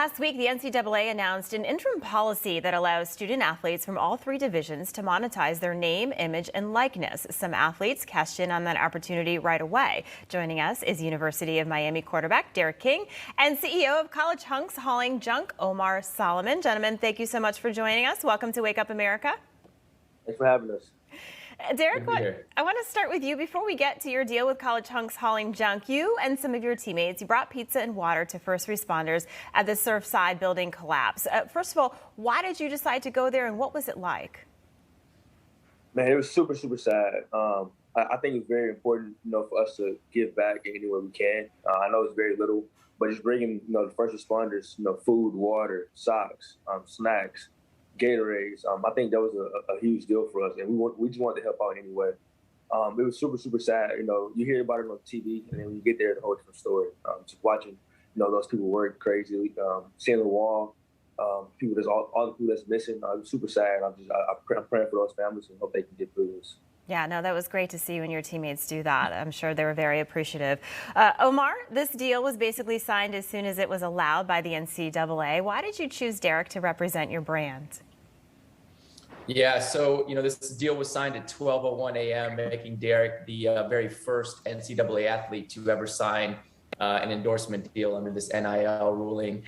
Last week, the NCAA announced an interim policy that allows student athletes from all three divisions to monetize their name, image, and likeness. Some athletes cashed in on that opportunity right away. Joining us is University of Miami quarterback Derek King and CEO of College Hunks hauling junk, Omar Soliman. Gentlemen, thank you so much for joining us. Welcome to Wake Up America. Thanks for having us. Derek, I want to start with you. Before we get to your deal with College Hunks hauling junk, you and some of your teammates, you brought pizza and water to first responders at the Surfside building collapse. First of all, why did you decide to go there and what was it like? Man, it was super, super sad. I think it's very important, for us to give back anywhere we can. I know it's very little, but just bringing, the first responders, food, water, socks, snacks, Gatorades. I think that was a huge deal for us, and we just wanted to help out anyway. It was super, super sad. You hear about it on TV, and then when you get there, it's a whole different story. Just watching, those people work crazy, seeing the wall, people, there's all the people that's missing. It was super sad. I'm praying for those families and hope they can get through this. Yeah, no, that was great to see you and your teammates do that. I'm sure they were very appreciative. Omar, this deal was basically signed as soon as it was allowed by the NCAA. Why did you choose Derek to represent your brand? Yeah, so, this deal was signed at 12:01 a.m., making Derek the very first NCAA athlete to ever sign an endorsement deal under this NIL ruling.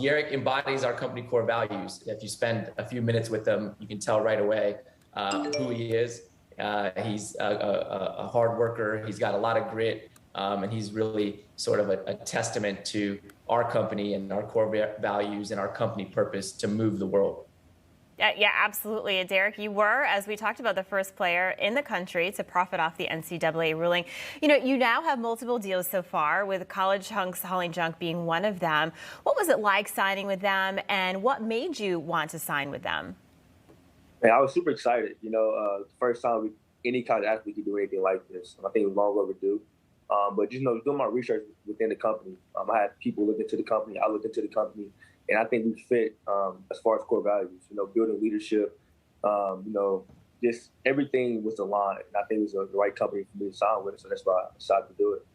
Derek embodies our company core values. If you spend a few minutes with him, you can tell right away who he is. He's a hard worker. He's got a lot of grit, and he's really sort of a testament to our company and our core values and our company purpose to move the world. Yeah, absolutely. Derek, you were, as we talked about, the first player in the country to profit off the NCAA ruling. You now have multiple deals so far, with College Hunks hauling junk being one of them. What was it like signing with them, and what made you want to sign with them? Man, I was super excited. The first time any college athlete could do anything like this. I think it was long overdue. But doing my research within the company, I had people look into the company. I looked into the company. And I think we fit as far as core values, building leadership, just everything was aligned. And I think it was the right company for me to sign with. So that's why I decided to do it.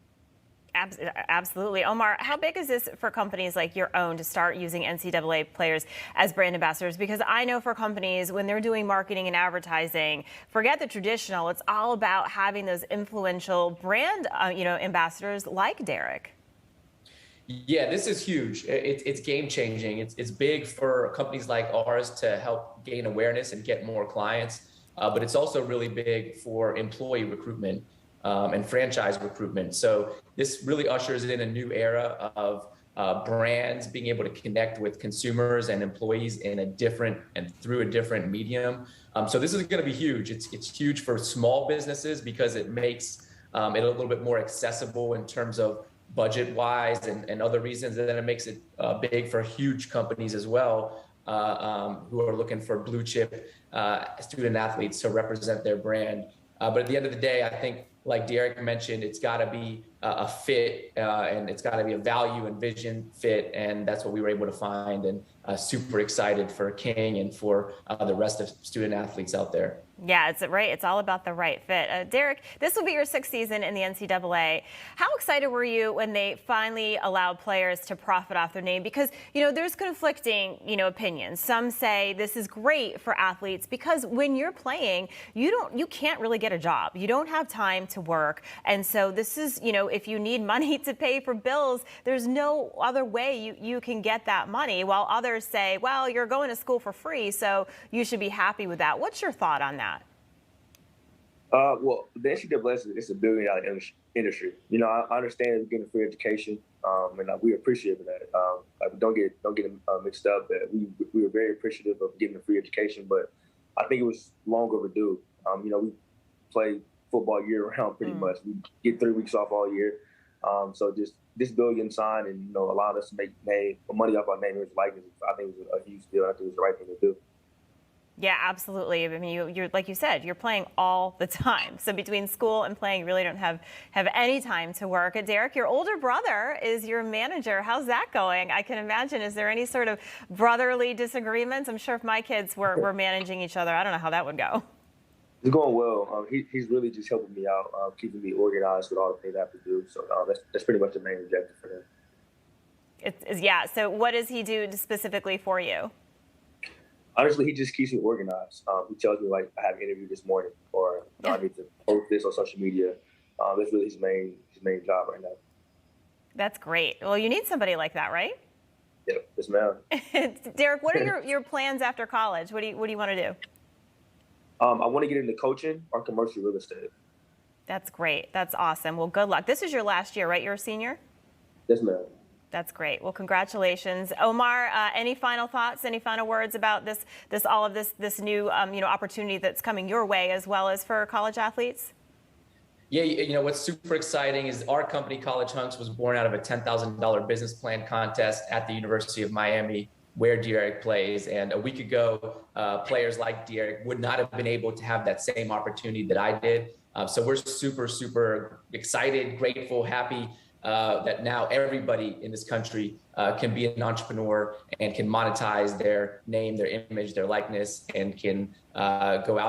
Absolutely. Omar, how big is this for companies like your own to start using NCAA players as brand ambassadors? Because I know for companies, when they're doing marketing and advertising, forget the traditional. It's all about having those influential brand, ambassadors like Derek. Yeah, this is huge. It's game changing. It's big for companies like ours to help gain awareness and get more clients. But it's also really big for employee recruitment and franchise recruitment. So this really ushers in a new era of brands being able to connect with consumers and employees in a different and through a different medium. So this is going to be huge. It's huge for small businesses because it makes it a little bit more accessible in terms of budget-wise and other reasons, and then it makes it big for huge companies as well, who are looking for blue-chip student athletes to represent their brand. But at the end of the day, I think, like Derek mentioned, it's got to be a fit, and it's got to be a value and vision fit, and that's what we were able to find, and super excited for King and for the rest of student athletes out there. Yeah, it's all about the right fit. Derek, this will be your sixth season in the NCAA. How excited were you when they finally allowed players to profit off their name? Because, there's conflicting, opinions. Some say this is great for athletes because when you're playing, you can't really get a job. You don't have time to work. And so this is, if you need money to pay for bills, there's no other way you can get that money, while others say, well, you're going to school for free, so you should be happy with that. What's your thought on that? Well, the NCAA is a billion-dollar industry. I understand getting free education, and we appreciate that. Don't get mixed up. That we were very appreciative of getting a free education, but I think it was long overdue. We play football year-round pretty much. We get 3 weeks off all year. So just this billion sign and allowing us to make money off our name and likeness, I think it was a huge deal. I think it was the right thing to do. Yeah, absolutely. I mean, you're like you said, you're playing all the time. So between school and playing, you really don't have any time to work. Derek, your older brother is your manager. How's that going? I can imagine. Is there any sort of brotherly disagreements? I'm sure if my kids were managing each other, I don't know how that would go. It's going well. He's really just helping me out, keeping me organized with all the things I have to do. So that's pretty much the main objective for him. Yeah. So what does he do specifically for you? Honestly, he just keeps me organized. He tells me like I have an interview this morning, or I need to post this on social media. That's really his main job right now. That's great. Well, you need somebody like that, right? Yep, yes, ma'am. Derek, what are your plans after college? What do you want to do? I want to get into coaching or commercial real estate. That's great. That's awesome. Well, good luck. This is your last year, right? You're a senior? Yes, ma'am. That's great. Well, congratulations, Omar. Any final thoughts? Any final words about this new opportunity that's coming your way, as well as for college athletes? Yeah, what's super exciting is our company, College Hunks, was born out of a $10,000 business plan contest at the University of Miami, where Derek plays. And a week ago, players like Derek would not have been able to have that same opportunity that I did. So we're super, super excited, grateful, happy that now everybody in this country can be an entrepreneur and can monetize their name, their image, their likeness, and can go out